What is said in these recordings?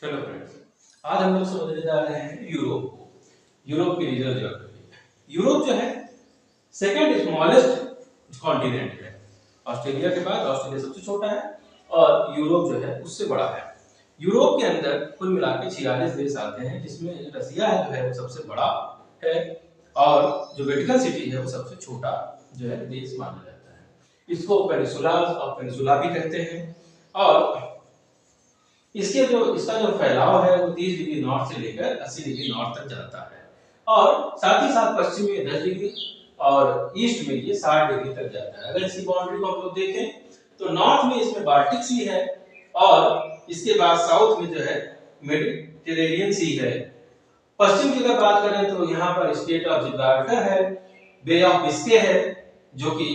Hello friends, आज हम लोग समझने जा रहे हैं यूरोप को। यूरोप की रीजनल ज्योग्राफी। यूरोप जो है सेकंड स्मॉलेस्ट कॉन्टिनेंट है। ऑस्ट्रेलिया के बाद ऑस्ट्रेलिया सबसे छोटा है और यूरोप जो है उससे बड़ा है। यूरोप के अंदर कुल मिला के 46 देश आते हैं, जिसमें रसिया है जो है वो सबसे बड़ा है और जो वेटिकन सिटी है वो सबसे छोटा जो है देश माना जाता है। इसको पेनिसुला और पेनिसुला भी कहते हैं और इसका जो फैलाव है वो 30 डिग्री नॉर्थ से लेकर 80 डिग्री नॉर्थ तक जाता है और साथ ही साथ पश्चिम में 10 डिग्री और ईस्ट में ये 60 डिग्री तक जाता है। अगर इसकी बाउंड्री को हम लोग देखें तो नॉर्थ में इसमें बाल्टिक सी है और इसके बाद साउथ में जो है मेडिटेरेनियन सी है। पश्चिम की अगर बात करें तो यहाँ पर स्टेट ऑफ जिब्राल्टर है, बे ऑफ बिस्के है जो कि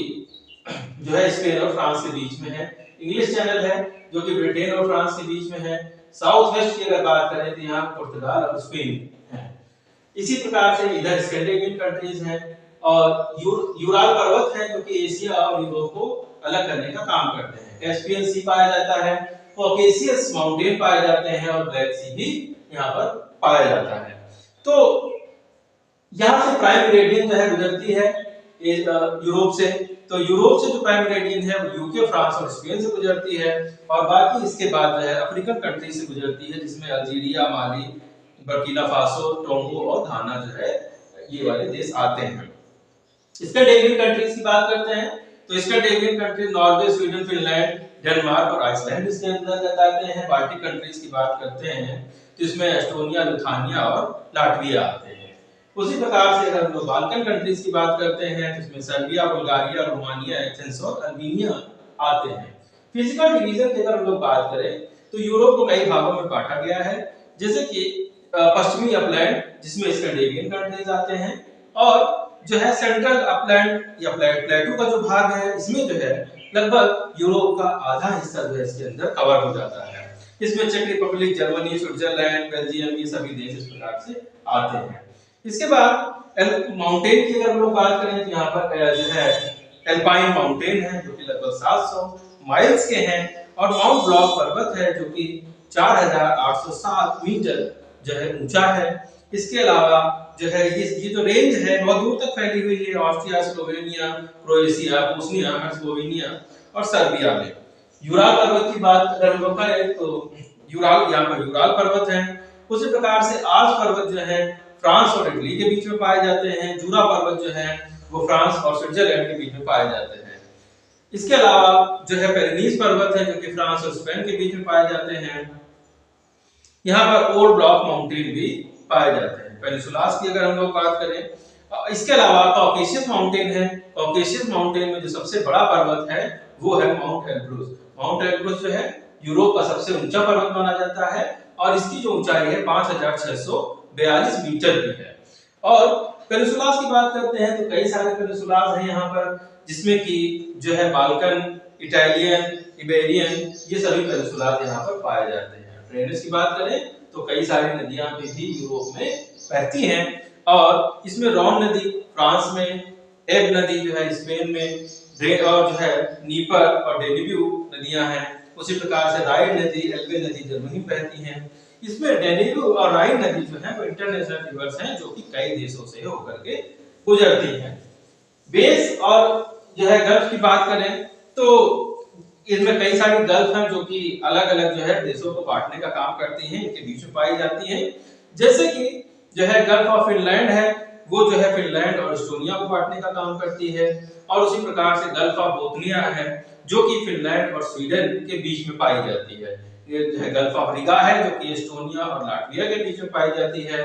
जो है स्पेन और फ्रांस के बीच में है, इंग्लिश चैनल है जो कि ब्रिटेन और फ्रांस के बीच में है। साउथ वेस्ट की अगर बात करें तो यहाँ पुर्तगाल और स्पेन है। इसी प्रकार से इधर स्कैंडिनेवियन कंट्रीज हैं और यूराल पर्वत है जो कि एशिया और यूरोप को अलग करने का काम करते हैं। कैस्पियन सी पाया जाता है, कॉकेशियस माउंटेन पाए जाते हैं और ब्लैक सी भी यहाँ पर पाया जाता है। तो यहाँ से प्राइम मेरिडियन जो है गुजरती है यूरोप से। तो यूरोप से जो प्राइम मेरिडियन है वो यूके, फ्रांस और स्पेन से गुजरती है और बाकी इसके बाद जो है अफ्रीकन कंट्री से गुजरती है, जिसमें अल्जीरिया, माली, बर्किना फासो, टोंगो और घाना जो है ये वाले देश आते हैं। स्कैंडिनेवियन कंट्रीज की बात करते हैं तो Scandinavian country Norway, Sweden, Finland, Denmark और आइसलैंड इसके अंतर्गत आते हैं। बाल्टिक कंट्रीज की बात करते हैं तो इसमें एस्टोनिया, लिथुआनिया और लाटविया आते हैं। उसी प्रकार से अगर हम लोग बाल्कन कंट्रीज की बात करते हैं तो इसमें सर्बिया, बुल्गारिया, रोमानिया, एथेंस और अल्बानिया आते हैं। फिजिकल डिवीजन की अगर हम लोग बात करें तो यूरोप को कई भागों में बांटा गया है, जैसे कि पश्चिमी अपलैंड जिसमें स्कैंडिनेवियन कंट्रीज आते हैं और जो है सेंट्रल अपलैंड या प्लेटू का जो भाग है इसमें जो है लगभग यूरोप का आधा हिस्सा जो है इसके अंदर कवर हो जाता है। इसमें चेक रिपब्लिक, जर्मनी, स्विट्जरलैंड, बेल्जियम ये सभी देश इस प्रकार से आते हैं। इसके बाद माउंटेन की अगर हम लोग बात करें तो यहाँ पर जो है एल्पाइन माउंटेन है जो कि लगभग 700 माइल्स के हैं और माउंट ब्लॉक पर्वत है जो कि 4807 मीटर जो है ऊंचा है। इसके अलावा जो है ये जो रेंज है बहुत दूर तक फैली हुई है Austria, Slovenia, Croatia, Bosnia Herzegovina और सर्बिया में। यूराल पर्वत की बात अगर हम लोग करें तो यूराल यहाँ पर यूराल पर्वत है। उसी प्रकार से आल्प्स पर्वत जो है फ्रांस और इटली के बीच में पाए जाते हैं। जूरा पर्वत जो है वो फ्रांस और स्विट्जरलैंड के बीच में पाए जाते हैं। इसके अलावा जो है पेरेनीज पर्वत है जो कि फ्रांस और स्पेन के बीच में पाए जाते हैं। यहाँ पर ओल्ड ब्लॉक माउंटेन भी पाए जाते हैं। पेनिसुलास की अगर हम लोग बात करें, इसके अलावा कॉकेशियस माउंटेन है। कॉकेशियस माउंटेन में जो सबसे बड़ा पर्वत है वो है माउंट एल्ब्रूस। माउंट एल्ब्रूस जो है यूरोप का सबसे ऊंचा पर्वत माना जाता है और इसकी जो ऊंचाई है 5642 मीटर की है। और पेनिसुलास की बात करते हैं तो कई सारे पेनिसुलास हैं यहाँ पर, जिसमें कि जो है बाल्कन, इटालियन, इबेरियन ये सभी पेनिसुलास यहाँ पर पाए जाते हैं। ड्रेनेज की बात करें तो कई सारी नदियां भी यूरोप में बहती हैं और इसमें रॉन नदी फ्रांस में, एब नदी जो है स्पेन में, और जो है नीपर और डेन्यूब नदियां हैं। उसी प्रकार से राइन नदी, एल्बे नदी जर्मनी में बहती हैं। इसमें डेन्यूब और राइन नदी जो है वो इंटरनेशनल रिवर्स हैं जो कि कई देशों से होकर के गुजरती हैं। बेस और जो है गल्फ की बात करें तो इनमें कई सारी गल्फ हैं जो कि अलग अलग जो है देशों को बांटने का काम करती हैं, इनके बीच में पाई जाती हैं। जैसे कि जो है गल्फ ऑफ फिनलैंड है वो जो है फिनलैंड और एस्टोनिया को बांटने का काम करती है और उसी प्रकार से गल्फ ऑफ बोथनिया है जो कि फिनलैंड और स्वीडन के बीच में पाई जाती है। ये जो है गल्फ ऑफ रिगा है जो कि एस्टोनिया और लाटविया के बीच में पाई जाती है।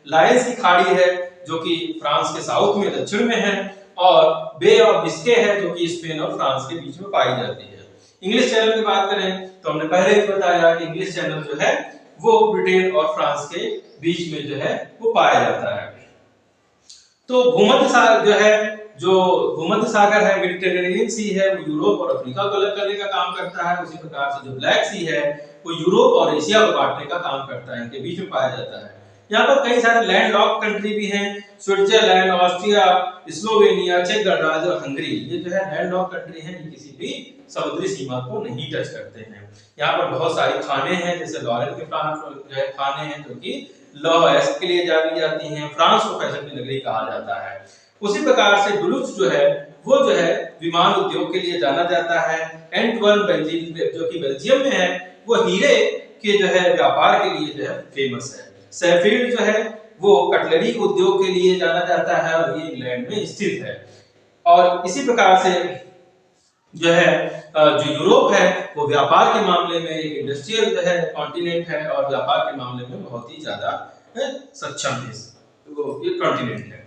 लायंस की खाड़ी है जो कि फ्रांस के साउथ में दक्षिण में है और बे ऑफ बिस्के है जो कि स्पेन और फ्रांस के बीच में पाई जाती है। इंग्लिश चैनल की बात करें तो हमने पहले ही बताया कि इंग्लिश चैनल जो है वो ब्रिटेन और फ्रांस के बीच में जो है वो पाया जाता है। तो भूमध्य सागर है, मेडिटेरेनियन सी है, वो यूरोप और अफ्रीका को अलग करने का काम करता है। उसी प्रकार से जो ब्लैक सी है वो यूरोप और एशिया को बांटने का काम करता है, इनके बीच में पाया जाता है। यहाँ पर कई सारे लैंड लॉक कंट्री भी हैं, स्विट्जरलैंड, ऑस्ट्रिया, स्लोवेनिया, चेक गणराज्य और हंगरी। ये जो है लैंड लॉक कंट्री हैं, ये किसी भी समुद्री सीमा को नहीं टच करते हैं। यहाँ पर बहुत सारी खाने हैं, जैसे लॉरेन के जो है खाने हैं जो कि लॉ एस्क के लिए जानी जाती हैं। फ्रांस को फैशन की नगरी कहा जाता है। उसी प्रकार से डुलुथ जो है वो जो है विमान उद्योग के लिए जाना जाता है। एंटवर्प बेल्जियम जो कि बेल्जियम में है, वो हीरे के जो है व्यापार के लिए जो है फेमस है। शेफील्ड जो है वो कटलरी उद्योग के लिए जाना जाता है और ये इंग्लैंड में स्थित है। और इसी प्रकार से जो है जो यूरोप है वो व्यापार के मामले में एक इंडस्ट्रियल जो है कॉन्टिनेंट है और व्यापार के मामले में बहुत ही ज्यादा सक्षम है, वो ये कॉन्टिनेंट है।